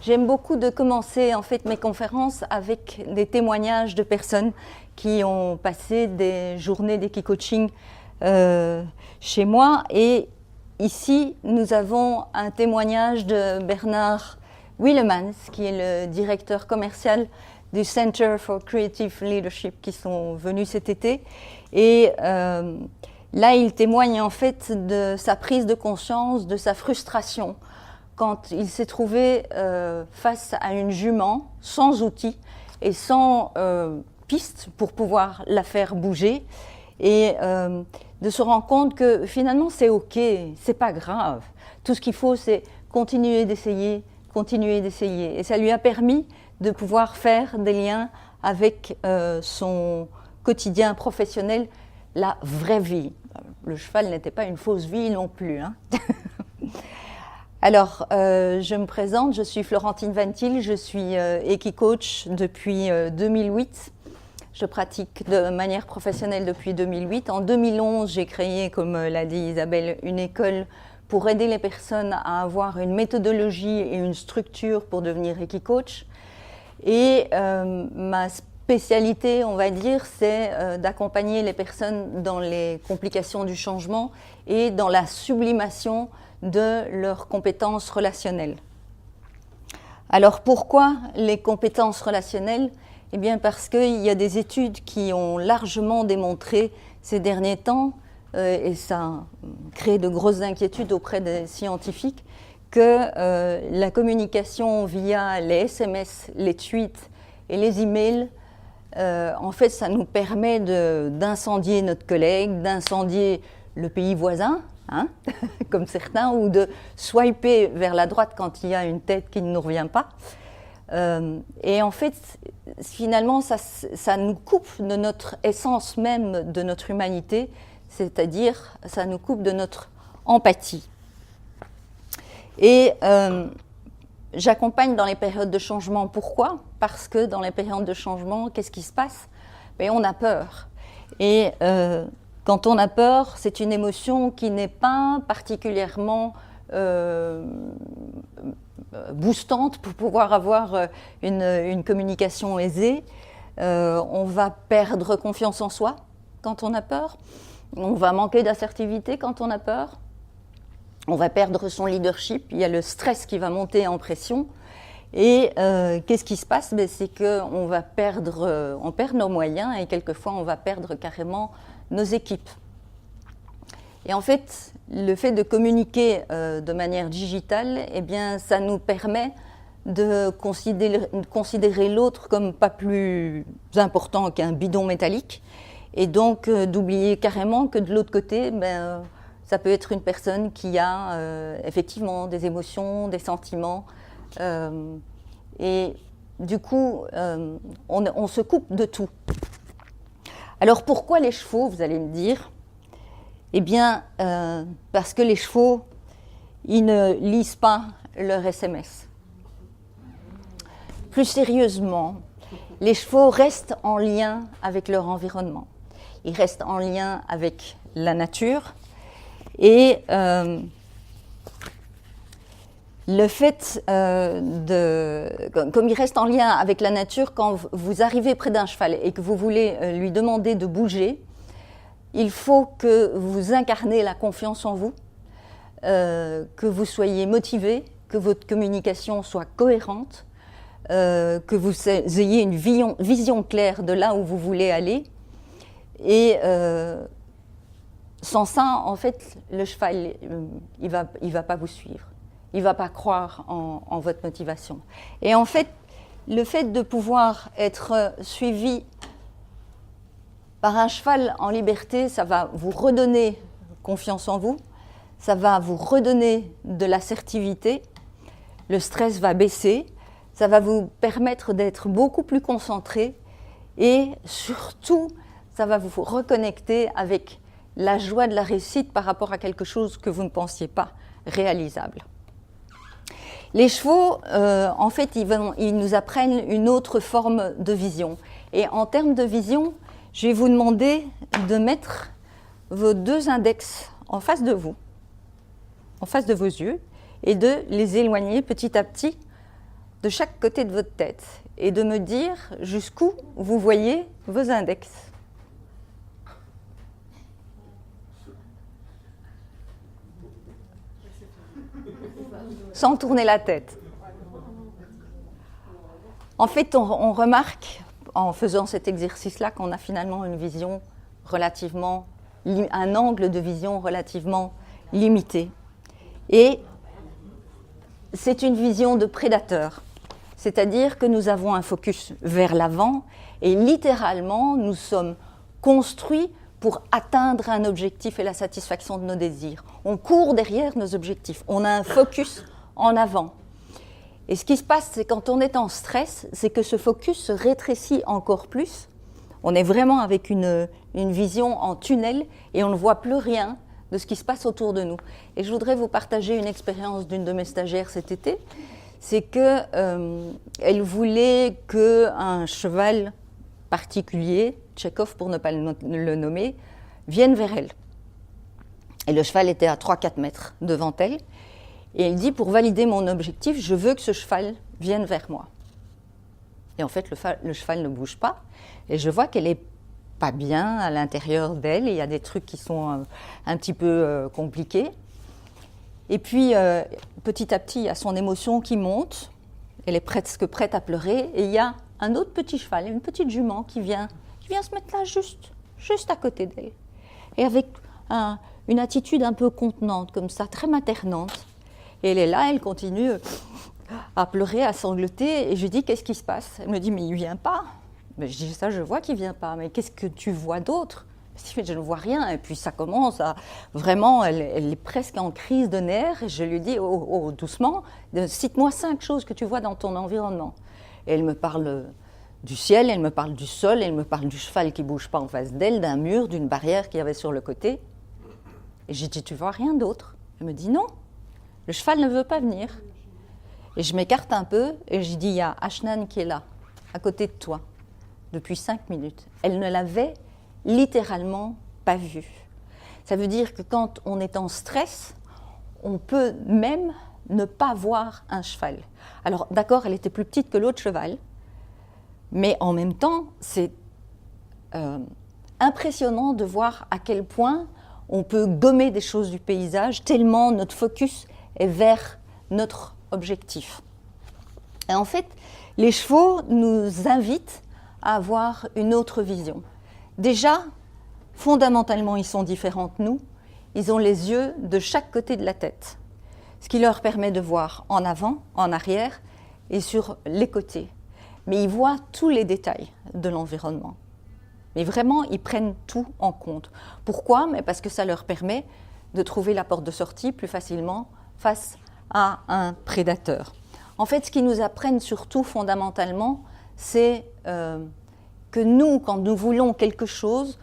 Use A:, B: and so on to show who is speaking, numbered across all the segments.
A: J'aime beaucoup de commencer en fait mes conférences avec des témoignages de personnes qui ont passé des journées d'équicoaching chez moi. Et ici, nous avons un témoignage de Bernard Willemans, qui est le directeur commercial du Center for Creative Leadership, qui sont venus cet été. Et là, il témoigne en fait de sa prise de conscience, de sa frustration, quand il s'est trouvé face à une jument sans outils et sans piste pour pouvoir la faire bouger, et de se rendre compte que finalement c'est ok, c'est pas grave. Tout ce qu'il faut, c'est continuer d'essayer, et ça lui a permis de pouvoir faire des liens avec son quotidien professionnel, la vraie vie. Le cheval n'était pas une fausse vie non plus, hein. Alors, je me présente, je suis Florentine Vantil, je suis Equicoach depuis 2008. Je pratique de manière professionnelle depuis 2008. En 2011, j'ai créé, comme l'a dit Isabelle, une école pour aider les personnes à avoir une méthodologie et une structure pour devenir Equicoach. Et ma spécialité, on va dire, c'est d'accompagner les personnes dans les complications du changement et dans la sublimation de leurs compétences relationnelles. Alors pourquoi les compétences relationnelles ? Eh bien parce qu'il y a des études qui ont largement démontré ces derniers temps, et ça crée de grosses inquiétudes auprès des scientifiques, que la communication via les SMS, les tweets et les emails, en fait, ça nous permet d'incendier notre collègue, d'incendier le pays voisin, hein, comme certains, ou de swiper vers la droite quand il y a une tête qui ne nous revient pas. Et en fait, finalement, ça nous coupe de notre essence même de notre humanité, c'est-à-dire ça nous coupe de notre empathie. Et j'accompagne dans les périodes de changement. Pourquoi ? Parce que dans les périodes de changement, qu'est-ce qui se passe ? Ben, on a peur. Et quand on a peur, c'est une émotion qui n'est pas particulièrement boostante pour pouvoir avoir une communication aisée. On va perdre confiance en soi quand on a peur. On va manquer d'assertivité quand on a peur. On va perdre son leadership. Il y a le stress qui va monter en pression. Et qu'est-ce qui se passe ? Ben, c'est qu'on va on perd nos moyens et quelquefois on va perdre carrément nos équipes. Et en fait, le fait de communiquer de manière digitale, eh bien, ça nous permet de considérer l'autre comme pas plus important qu'un bidon métallique, et donc d'oublier carrément que de l'autre côté, ben, ça peut être une personne qui a effectivement des émotions, des sentiments, et du coup, on se coupe de tout. Alors pourquoi les chevaux, vous allez me dire ? Eh bien, parce que les chevaux, ils ne lisent pas leur SMS. Plus sérieusement, les chevaux restent en lien avec leur environnement. Ils restent en lien avec la nature. Et le fait comme ils restent en lien avec la nature, quand vous arrivez près d'un cheval et que vous voulez lui demander de bouger, il faut que vous incarnez la confiance en vous, que vous soyez motivé, que votre communication soit cohérente, que vous ayez une vision claire de là où vous voulez aller. Et sans ça, en fait, le cheval, il va pas vous suivre. Il ne va pas croire en votre motivation. Et en fait, le fait de pouvoir être suivi par un cheval en liberté, ça va vous redonner confiance en vous, ça va vous redonner de l'assertivité, le stress va baisser, ça va vous permettre d'être beaucoup plus concentré et surtout, ça va vous reconnecter avec la joie de la réussite par rapport à quelque chose que vous ne pensiez pas réalisable. Les chevaux, en fait, ils nous apprennent une autre forme de vision. Et en termes de vision, je vais vous demander de mettre vos deux index en face de vous, en face de vos yeux, et de les éloigner petit à petit de chaque côté de votre tête et de me dire jusqu'où vous voyez vos index. Sans tourner la tête. En fait, on remarque, en faisant cet exercice-là, qu'on a finalement une vision relativement, un angle de vision relativement limité. Et c'est une vision de prédateur, c'est-à-dire que nous avons un focus vers l'avant et littéralement, nous sommes construits pour atteindre un objectif et la satisfaction de nos désirs. On court derrière nos objectifs, on a un focus en avant. Et ce qui se passe, c'est quand on est en stress, c'est que ce focus se rétrécit encore plus. On est vraiment avec une vision en tunnel et on ne voit plus rien de ce qui se passe autour de nous. Et je voudrais vous partager une expérience d'une de mes stagiaires cet été. C'est qu'elle voulait qu'un cheval particulier, Tchekhov pour ne pas le nommer, vienne vers elle. Et le cheval était à 3-4 mètres devant elle. Et elle dit, pour valider mon objectif, je veux que ce cheval vienne vers moi. Et en fait, le cheval ne bouge pas. Et je vois qu'elle n'est pas bien à l'intérieur d'elle. Il y a des trucs qui sont un petit peu compliqués. Et puis, petit à petit, il y a son émotion qui monte. Elle est presque prête à pleurer. Et il y a un autre petit cheval, une petite jument qui vient se mettre là juste à côté d'elle. Et avec une attitude un peu contenante, comme ça, très maternante. Et elle est là, elle continue à pleurer, à sangloter. Et je lui dis, qu'est-ce qui se passe? Elle me dit, mais il ne vient pas. Mais je dis, ça, je vois qu'il ne vient pas. Mais qu'est-ce que tu vois d'autre? Je dis, je ne vois rien. Et puis ça commence à... Vraiment, elle est presque en crise de nerfs. Et je lui dis, oh, doucement, cite-moi 5 choses que tu vois dans ton environnement. Et elle me parle du ciel, elle me parle du sol, elle me parle du cheval qui ne bouge pas en face d'elle, d'un mur, d'une barrière qu'il y avait sur le côté. Et j'ai dit, tu vois rien d'autre? Elle me dit, non. Le cheval ne veut pas venir. Et je m'écarte un peu et je dis, il y a Ashnan qui est là, à côté de toi, depuis 5 minutes. Elle ne l'avait littéralement pas vue. Ça veut dire que quand on est en stress, on peut même ne pas voir un cheval. Alors d'accord, elle était plus petite que l'autre cheval, mais en même temps, c'est impressionnant de voir à quel point on peut gommer des choses du paysage, tellement notre focus est vers notre objectif. Et en fait, les chevaux nous invitent à avoir une autre vision. Déjà, fondamentalement, ils sont différents de nous. Ils ont les yeux de chaque côté de la tête, ce qui leur permet de voir en avant, en arrière et sur les côtés. Mais ils voient tous les détails de l'environnement. Mais vraiment, ils prennent tout en compte. Pourquoi? Mais parce que ça leur permet de trouver la porte de sortie plus facilement face à un prédateur. En fait, ce qu'ils nous apprennent surtout fondamentalement, c'est que nous, quand nous voulons quelque chose,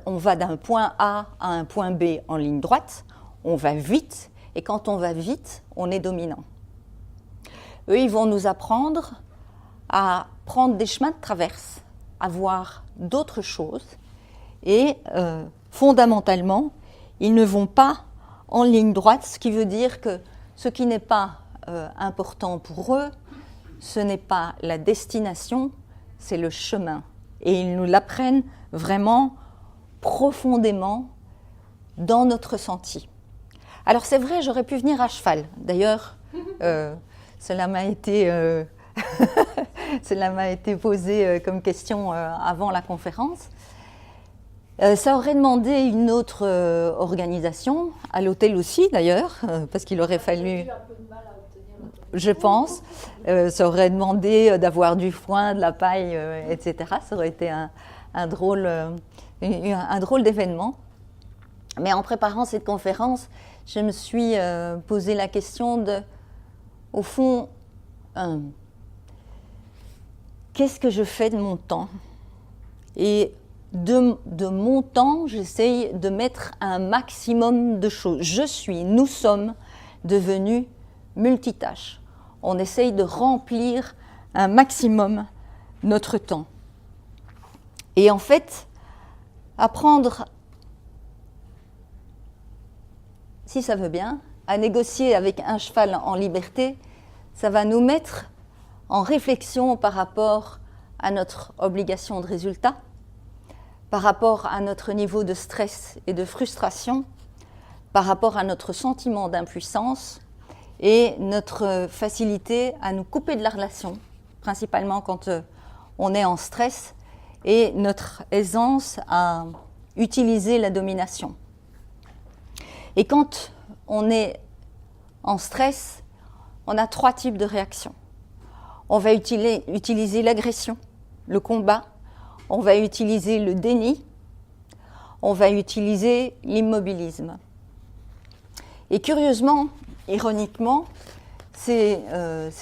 A: on va d'un point A à un point B en ligne droite, on va vite, et quand on va vite, on est dominant. Eux, ils vont nous apprendre à prendre des chemins de traverse, à voir d'autres choses, et fondamentalement, ils ne vont pas en ligne droite, ce qui veut dire que ce qui n'est pas important pour eux, ce n'est pas la destination, c'est le chemin. Et ils nous l'apprennent vraiment profondément dans notre ressenti. Alors c'est vrai, j'aurais pu venir à cheval. D'ailleurs, cela m'a été posé comme question avant la conférence. Ça aurait demandé une autre organisation, à l'hôtel aussi d'ailleurs, parce qu'il aurait fallu, je pense, ça aurait demandé d'avoir du foin, de la paille, etc. Ça aurait été un drôle d'événement. Mais en préparant cette conférence, je me suis posé la question de, au fond, qu'est-ce que je fais de mon temps? Et de mon temps, j'essaye de mettre un maximum de choses. Nous sommes devenus multitâches. On essaye de remplir un maximum notre temps. Et en fait, apprendre, si ça veut bien, à négocier avec un cheval en liberté, ça va nous mettre en réflexion par rapport à notre obligation de résultat, par rapport à notre niveau de stress et de frustration, par rapport à notre sentiment d'impuissance et notre facilité à nous couper de la relation, principalement quand on est en stress, et notre aisance à utiliser la domination. Et quand on est en stress, on a 3 types de réactions. On va utiliser l'agression, le combat, on va utiliser le déni, on va utiliser l'immobilisme. Et curieusement, ironiquement, ces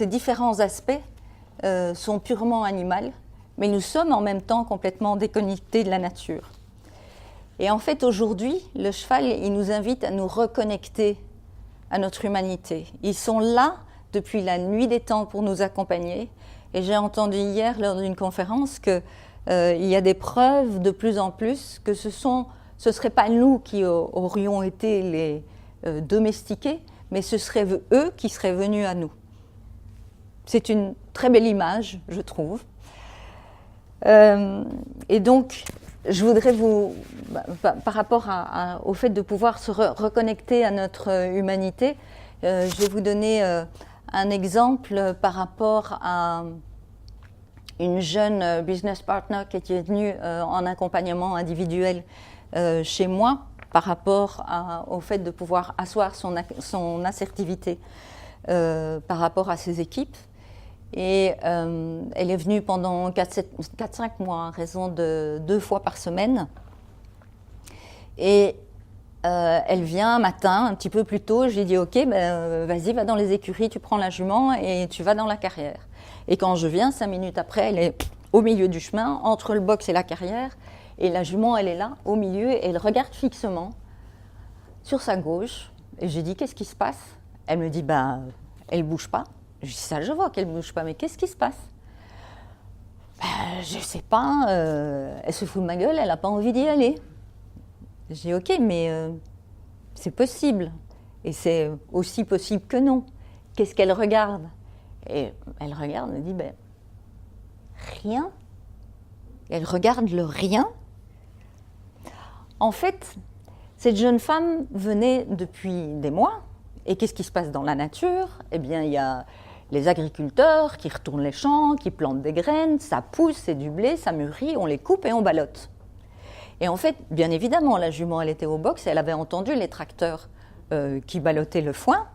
A: différents aspects sont purement animaux, mais nous sommes en même temps complètement déconnectés de la nature. Et en fait, aujourd'hui, le cheval, il nous invite à nous reconnecter à notre humanité. Ils sont là depuis la nuit des temps pour nous accompagner. Et j'ai entendu hier, lors d'une conférence, qu'il y a des preuves de plus en plus que ce ne serait pas nous qui aurions été les domestiqués, mais ce seraient eux qui seraient venus à nous. C'est une très belle image, je trouve. Et donc, je voudrais par rapport au fait de pouvoir se reconnecter à notre humanité, je vais vous donner un exemple par rapport à une jeune business partner qui était venue en accompagnement individuel chez moi par rapport au fait de pouvoir asseoir son assertivité par rapport à ses équipes. Et elle est venue pendant 4-5 mois, à raison de 2 fois par semaine. Et elle vient un matin, un petit peu plus tôt, je lui dis « Ok, vas-y, va dans les écuries, tu prends la jument et tu vas dans la carrière. » Et quand je viens, 5 minutes après, elle est au milieu du chemin, entre le box et la carrière. Et la jument, elle est là, au milieu, et elle regarde fixement sur sa gauche. Et je lui dis « Qu'est-ce qui se passe ?» Elle me dit « Elle ne bouge pas. » Je dis « Ça, je vois qu'elle ne bouge pas, mais qu'est-ce qui se passe ?» Je ne sais pas, elle se fout de ma gueule, elle n'a pas envie d'y aller. Je dis « Ok, mais c'est possible. Et c'est aussi possible que non. Qu'est-ce qu'elle regarde ?» Et elle regarde et dit « Rien. » Elle regarde le rien. En fait, cette jeune femme venait depuis des mois. Et qu'est-ce qui se passe dans la nature ? Eh bien, il y a les agriculteurs qui retournent les champs, qui plantent des graines, ça pousse, c'est du blé, ça mûrit, on les coupe et on ballotte. Et en fait, bien évidemment, la jument, elle était au box et elle avait entendu les tracteurs qui ballottaient le foin.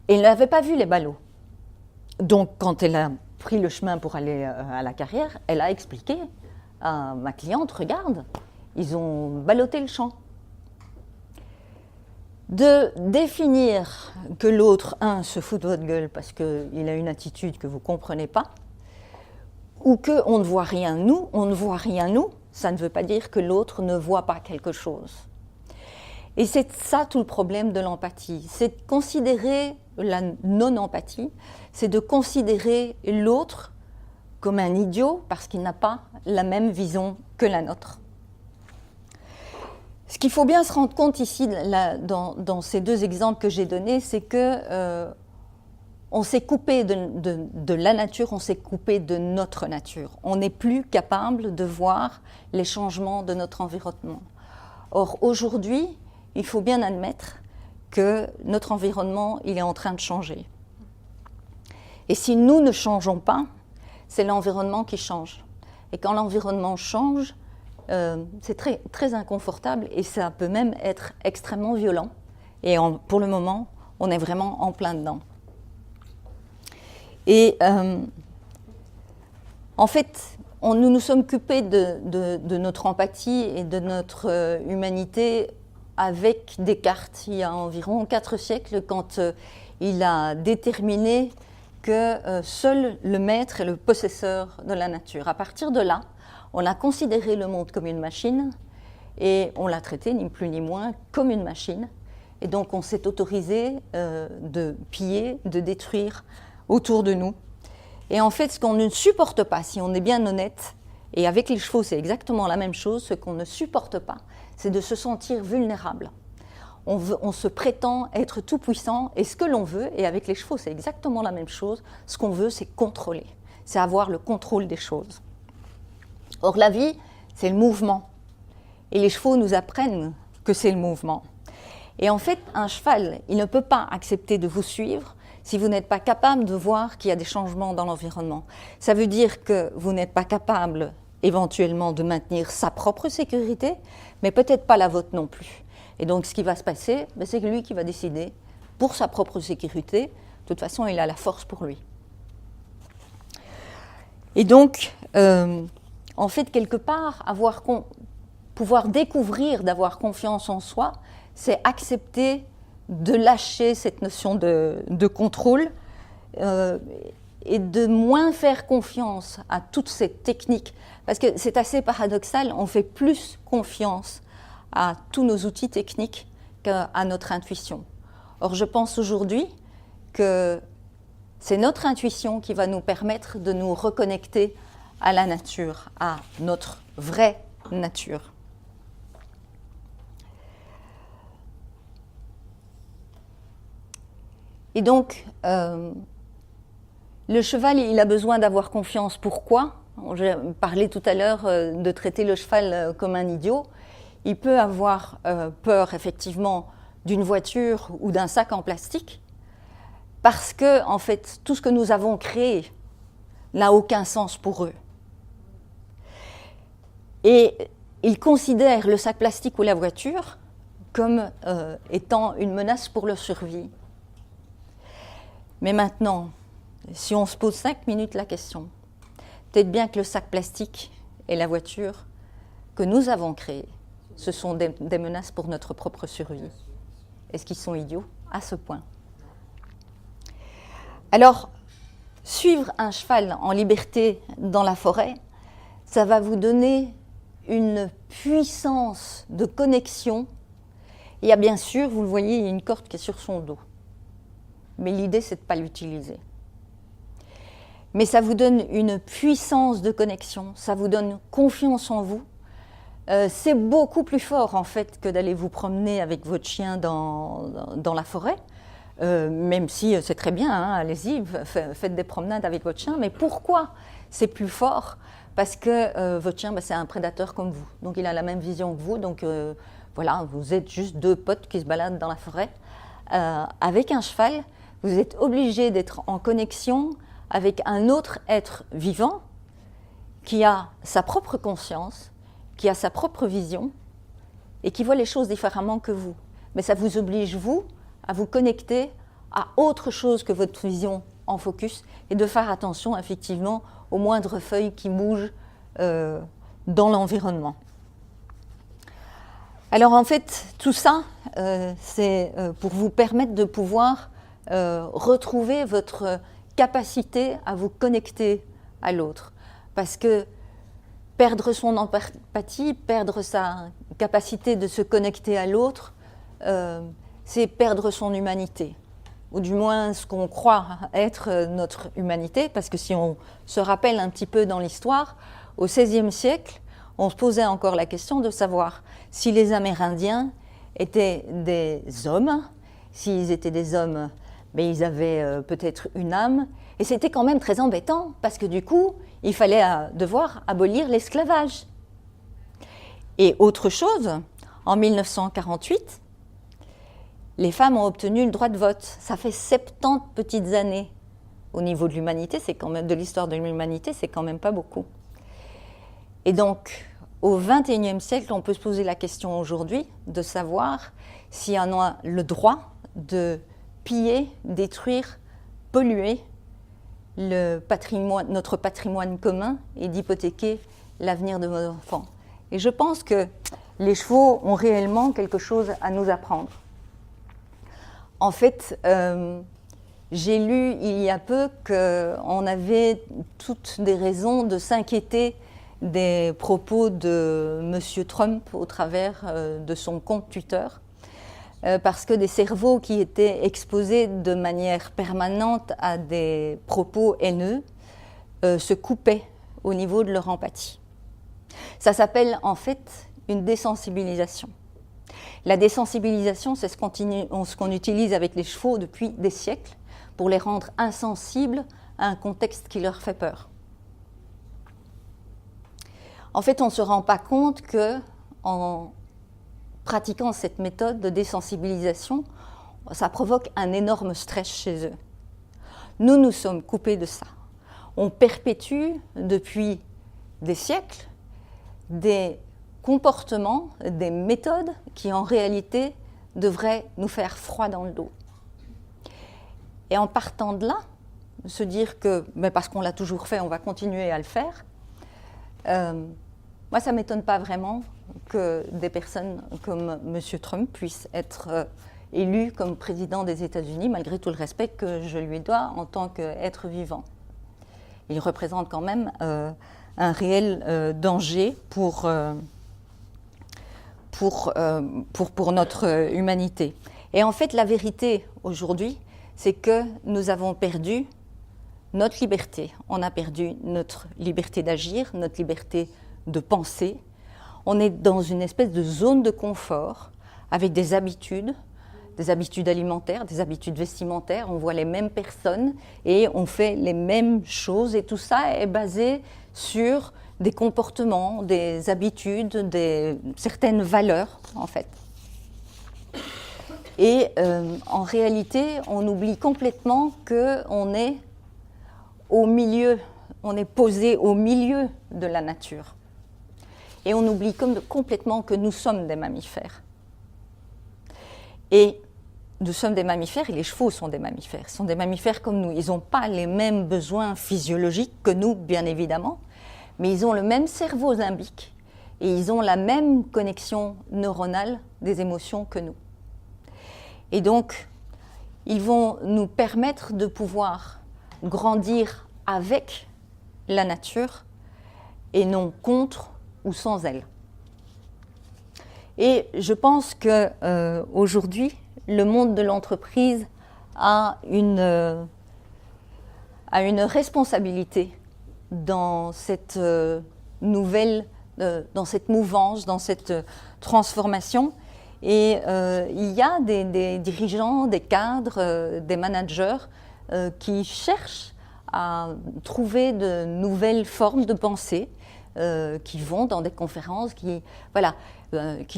A: Et elle n'avait pas vu les ballots. Donc, quand elle a pris le chemin pour aller à la carrière, elle a expliqué à ma cliente, regarde, ils ont ballotté le champ. De définir que l'autre, se fout de votre gueule parce qu'il a une attitude que vous ne comprenez pas, ou qu'on ne voit rien nous, on ne voit rien nous, ça ne veut pas dire que l'autre ne voit pas quelque chose. Et c'est ça tout le problème de l'empathie, c'est de considérer la non-empathie, c'est de considérer l'autre comme un idiot parce qu'il n'a pas la même vision que la nôtre. Ce qu'il faut bien se rendre compte ici, dans ces 2 exemples que j'ai donnés, c'est que on s'est coupé de la nature, on s'est coupé de notre nature. On n'est plus capable de voir les changements de notre environnement. Or, aujourd'hui, il faut bien admettre que notre environnement, il est en train de changer. Et si nous ne changeons pas, c'est l'environnement qui change. Et quand l'environnement change, c'est très, très inconfortable et ça peut même être extrêmement violent. Et pour le moment, on est vraiment en plein dedans. Et en fait, nous nous sommes coupés de notre empathie et de notre humanité avec Descartes, il y a environ 4 siècles, quand il a déterminé que seul le maître est le possesseur de la nature. À partir de là, on a considéré le monde comme une machine et on l'a traité ni plus ni moins comme une machine. Et donc on s'est autorisé de piller, de détruire autour de nous. Et en fait, ce qu'on ne supporte pas, si on est bien honnête, et avec les chevaux c'est exactement la même chose, ce qu'on ne supporte pas, c'est de se sentir vulnérable. on se prétend être tout puissant, et ce que l'on veut, et avec les chevaux c'est exactement la même chose, ce qu'on veut c'est contrôler, c'est avoir le contrôle des choses. Or la vie c'est le mouvement, et les chevaux nous apprennent que c'est le mouvement. Et en fait un cheval, il ne peut pas accepter de vous suivre si vous n'êtes pas capable de voir qu'il y a des changements dans l'environnement. Ça veut dire que vous n'êtes pas capable éventuellement de maintenir sa propre sécurité, mais peut-être pas la vôtre non plus. Et donc ce qui va se passer, c'est lui qui va décider pour sa propre sécurité. De toute façon, il a la force pour lui. Et donc, en fait, quelque part, pouvoir découvrir d'avoir confiance en soi, c'est accepter de lâcher cette notion de contrôle et de moins faire confiance à toutes ces techniques. Parce que c'est assez paradoxal, on fait plus confiance à tous nos outils techniques qu'à notre intuition. Or, je pense aujourd'hui que c'est notre intuition qui va nous permettre de nous reconnecter à la nature, à notre vraie nature. Et donc, le cheval, il a besoin d'avoir confiance. Pourquoi ? J'ai parlé tout à l'heure de traiter le cheval comme un idiot. Il peut avoir peur, effectivement, d'une voiture ou d'un sac en plastique, parce que, en fait, tout ce que nous avons créé n'a aucun sens pour eux. Et ils considèrent le sac plastique ou la voiture comme étant une menace pour leur survie. Mais maintenant, si on se pose 5 minutes la question, peut-être bien que le sac plastique et la voiture que nous avons créés, ce sont des menaces pour notre propre survie. Est-ce qu'ils sont idiots à ce point ? Alors, suivre un cheval en liberté dans la forêt, ça va vous donner une puissance de connexion. Il y a bien sûr, vous le voyez, il y a une corde qui est sur son dos. Mais l'idée, c'est de ne pas l'utiliser. Mais ça vous donne une puissance de connexion, ça vous donne confiance en vous. C'est beaucoup plus fort, en fait, que d'aller vous promener avec votre chien dans la forêt. Même si c'est très bien, hein, allez-y, faites des promenades avec votre chien. Mais pourquoi c'est plus fort ? Parce que votre chien, c'est un prédateur comme vous. Donc il a la même vision que vous. Donc voilà, vous êtes juste deux potes qui se baladent dans la forêt. Avec un cheval, vous êtes obligé d'être en connexion avec un autre être vivant qui a sa propre conscience, qui a sa propre vision et qui voit les choses différemment que vous. Mais ça vous oblige, vous, à vous connecter à autre chose que votre vision en focus et de faire attention, effectivement, aux moindres feuilles qui bougent dans l'environnement. Alors, en fait, tout ça, c'est pour vous permettre de pouvoir retrouver votre capacité à vous connecter à l'autre. Parce que perdre son empathie, perdre sa capacité de se connecter à l'autre, c'est perdre son humanité, ou du moins ce qu'on croit être notre humanité, parce que si on se rappelle un petit peu dans l'histoire, au XVIe siècle, on se posait encore la question de savoir si les Amérindiens étaient des hommes, s'ils étaient des hommes, mais ils avaient peut-être une âme, et c'était quand même très embêtant, parce que du coup, il fallait devoir abolir l'esclavage. Et autre chose, en 1948, les femmes ont obtenu le droit de vote. Ça fait 70 petites années. Au niveau de l'humanité, c'est quand même, de l'histoire de l'humanité, c'est quand même pas beaucoup. Et donc, au XXIe siècle, on peut se poser la question aujourd'hui de savoir si on a le droit de piller, détruire, polluer notre patrimoine commun et d'hypothéquer l'avenir de nos enfants. Et je pense que les chevaux ont réellement quelque chose à nous apprendre. En fait, j'ai lu il y a peu qu'on avait toutes des raisons de s'inquiéter des propos de M. Trump au travers de son compte Twitter, parce que des cerveaux qui étaient exposés de manière permanente à des propos haineux se coupaient au niveau de leur empathie. Ça s'appelle en fait une désensibilisation. La désensibilisation, c'est ce qu'on utilise avec les chevaux depuis des siècles pour les rendre insensibles à un contexte qui leur fait peur. En fait, on ne se rend pas compte qu'en pratiquant cette méthode de désensibilisation, ça provoque un énorme stress chez eux. Nous sommes coupés de ça. On perpétue depuis des siècles des comportements, des méthodes qui en réalité devraient nous faire froid dans le dos. Et en partant de là, se dire que parce qu'on l'a toujours fait, on va continuer à le faire, moi ça ne m'étonne pas vraiment que des personnes comme M. Trump puissent être élu comme président des États-Unis, malgré tout le respect que je lui dois en tant qu'être vivant. Il représente quand même un réel danger pour notre humanité. Et en fait, la vérité aujourd'hui, c'est que nous avons perdu notre liberté. On a perdu notre liberté d'agir, notre liberté de penser. On est dans une espèce de zone de confort avec des habitudes alimentaires, des habitudes vestimentaires. On voit les mêmes personnes et on fait les mêmes choses. Et tout ça est basé sur des comportements, des habitudes, certaines valeurs, en fait. Et en réalité, on oublie complètement qu'on est on est posé au milieu de la nature. Et on oublie complètement que nous sommes des mammifères. Et nous sommes des mammifères et les chevaux sont des mammifères. Ils sont des mammifères comme nous. Ils n'ont pas les mêmes besoins physiologiques que nous, bien évidemment, mais ils ont le même cerveau limbique et ils ont la même connexion neuronale des émotions que nous. Et donc, ils vont nous permettre de pouvoir grandir avec la nature et non contre ou sans elle. Et je pense qu'aujourd'hui, le monde de l'entreprise a une responsabilité dans cette dans cette mouvance, dans cette transformation. Et il y a des dirigeants, des cadres, des managers qui cherchent à trouver de nouvelles formes de pensée, qui vont dans des conférences, qui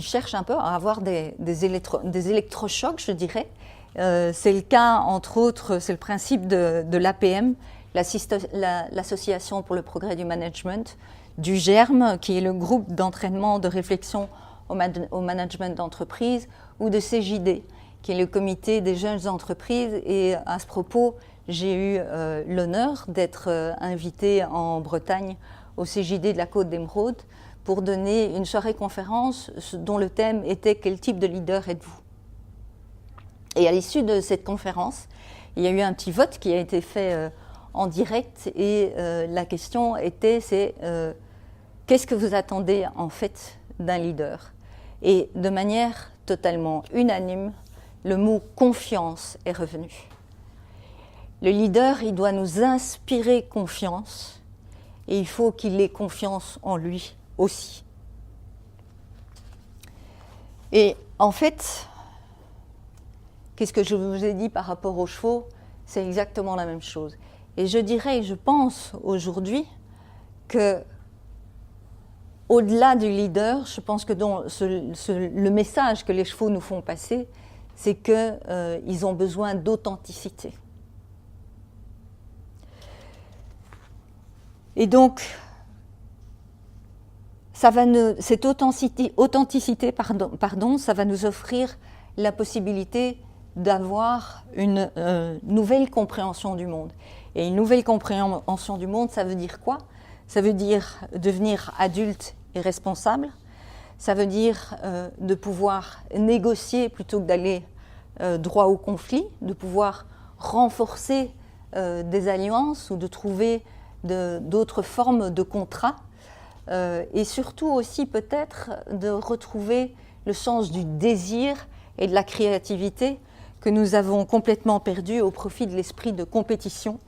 A: cherchent un peu à avoir des électrochocs, je dirais. C'est le cas, entre autres, c'est le principe de l'APM, l'Association pour le progrès du management, du GERM, qui est le groupe d'entraînement de réflexion au management d'entreprise, ou de CJD, qui est le comité des jeunes entreprises. Et à ce propos, j'ai eu l'honneur d'être invitée en Bretagne au CJD de la Côte d'Émeraude pour donner une soirée conférence dont le thème était « Quel type de leader êtes-vous » Et à l'issue de cette conférence, il y a eu un petit vote qui a été fait en direct et la question était qu'est-ce que vous attendez en fait d'un leader ? Et de manière totalement unanime, le mot « confiance » est revenu. Le leader, il doit nous inspirer confiance et il faut qu'il ait confiance en lui aussi. Et en fait, qu'est-ce que je vous ai dit par rapport aux chevaux ? C'est exactement la même chose. Et je dirais, je pense aujourd'hui que au-delà du leader, je pense que le message que les chevaux nous font passer, c'est qu'ils ont besoin d'authenticité. Et donc, cette authenticité, ça va nous offrir la possibilité d'avoir une nouvelle compréhension du monde. Et une nouvelle compréhension du monde, ça veut dire quoi ? Ça veut dire devenir adulte et responsable. Ça veut dire de pouvoir négocier plutôt que d'aller droit au conflit, de pouvoir renforcer des alliances ou de trouver d'autres formes de contrats. Et surtout aussi peut-être de retrouver le sens du désir et de la créativité que nous avons complètement perdu au profit de l'esprit de compétition,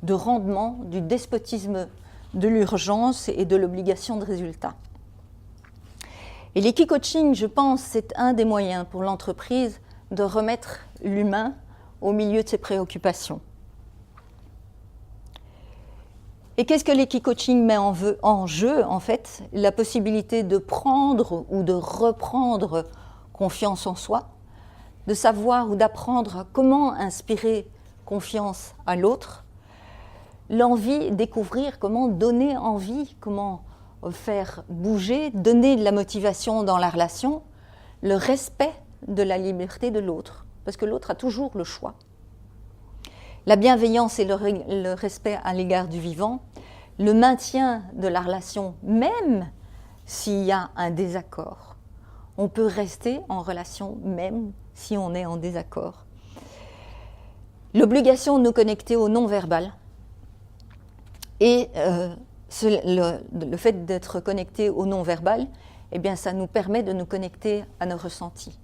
A: de rendement, du despotisme de l'urgence et de l'obligation de résultat. Et l'équicoaching, je pense, c'est un des moyens pour l'entreprise de remettre l'humain au milieu de ses préoccupations. Et qu'est-ce que l'équicoaching met en jeu, en fait? La possibilité de prendre ou de reprendre confiance en soi, de savoir ou d'apprendre comment inspirer confiance à l'autre, l'envie, découvrir comment donner envie, comment faire bouger, donner de la motivation dans la relation, le respect de la liberté de l'autre, parce que l'autre a toujours le choix. La bienveillance et le respect à l'égard du vivant, le maintien de la relation, même s'il y a un désaccord. On peut rester en relation même si on est en désaccord. L'obligation de nous connecter au non-verbal et le fait d'être connecté au non-verbal, eh bien, ça nous permet de nous connecter à nos ressentis.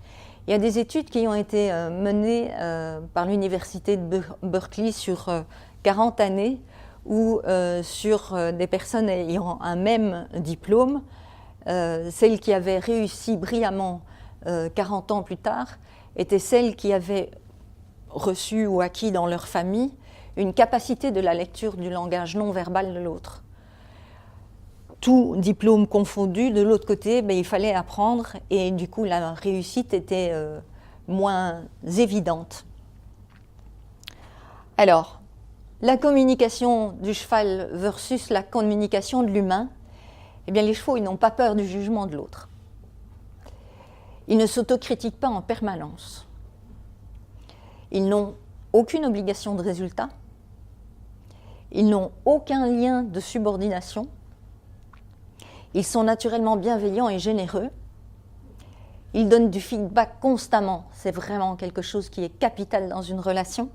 A: Il y a des études qui ont été menées par l'université de Berkeley sur 40 années ou sur des personnes ayant un même diplôme. Celles qui avaient réussi brillamment 40 ans plus tard étaient celles qui avaient reçu ou acquis dans leur famille une capacité de la lecture du langage non verbal de l'autre. Tout diplôme confondu, de l'autre côté, il fallait apprendre et du coup la réussite était moins évidente. Alors, la communication du cheval versus la communication de l'humain, eh bien les chevaux, ils n'ont pas peur du jugement de l'autre. Ils ne s'autocritiquent pas en permanence. Ils n'ont aucune obligation de résultat. Ils n'ont aucun lien de subordination. Ils sont naturellement bienveillants et généreux. Ils donnent du feedback constamment. C'est vraiment quelque chose qui est capital dans une relation.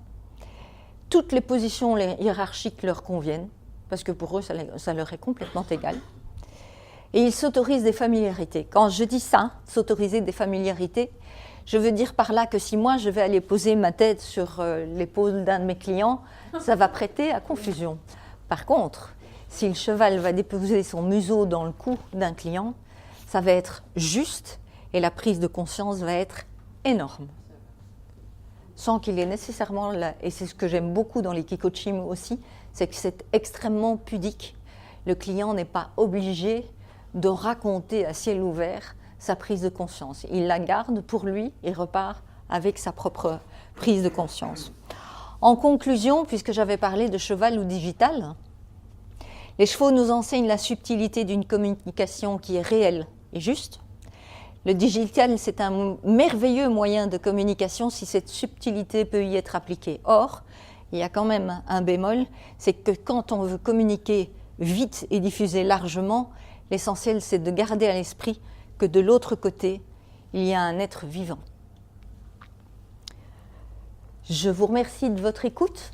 A: Toutes les positions hiérarchiques leur conviennent, parce que pour eux, ça leur est complètement égal. Et ils s'autorisent des familiarités. Quand je dis ça, s'autoriser des familiarités, je veux dire par là que si moi, je vais aller poser ma tête sur l'épaule d'un de mes clients, ça va prêter à confusion. Par contre, si le cheval va déposer son museau dans le cou d'un client, ça va être juste et la prise de conscience va être énorme. Sans qu'il ait nécessairement, et c'est ce que j'aime beaucoup dans l'équicoaching aussi, c'est que c'est extrêmement pudique. Le client n'est pas obligé de raconter à ciel ouvert sa prise de conscience. Il la garde pour lui et repart avec sa propre prise de conscience. En conclusion, puisque j'avais parlé de cheval ou digital, les chevaux nous enseignent la subtilité d'une communication qui est réelle et juste. Le digital, c'est un merveilleux moyen de communication si cette subtilité peut y être appliquée. Or, il y a quand même un bémol, c'est que quand on veut communiquer vite et diffuser largement, l'essentiel, c'est de garder à l'esprit que de l'autre côté, il y a un être vivant. Je vous remercie de votre écoute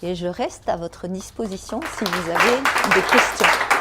A: et je reste à votre disposition si vous avez des questions.